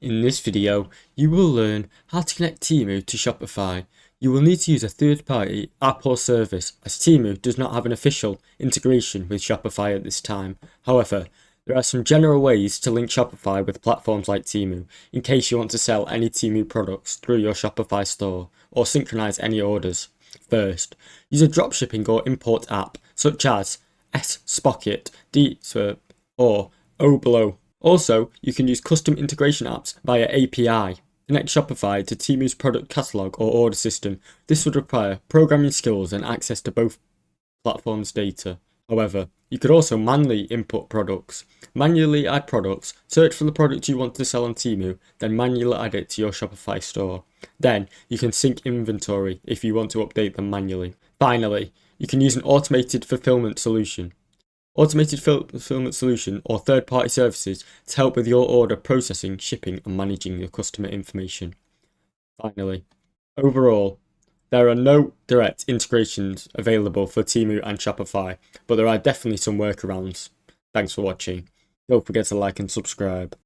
In this video, you will learn how to connect Temu to Shopify. You will need to use a third-party app or service, as Temu does not have an official integration with Shopify at this time. However, there are some general ways to link Shopify with platforms like Temu, in case you want to sell any Temu products through your Shopify store, or synchronize any orders. First, use a dropshipping or import app, such as Spocket, DSwerp, or Oblo. Also, you can use custom integration apps via API. Connect Shopify to Temu's product catalog or order system. This would require programming skills and access to both platforms' data. However, you could also manually input products. Manually add products, search for the product you want to sell on Temu, then manually add it to your Shopify store. Then, you can sync inventory if you want to update them manually. Finally, you can use an automated fulfillment solution. Automated fulfillment solution or third-party services to help with your order processing, shipping, and managing your customer information. Finally, overall, there are no direct integrations available for Temu and Shopify, but there are definitely some workarounds. Thanks for watching. Don't forget to like and subscribe.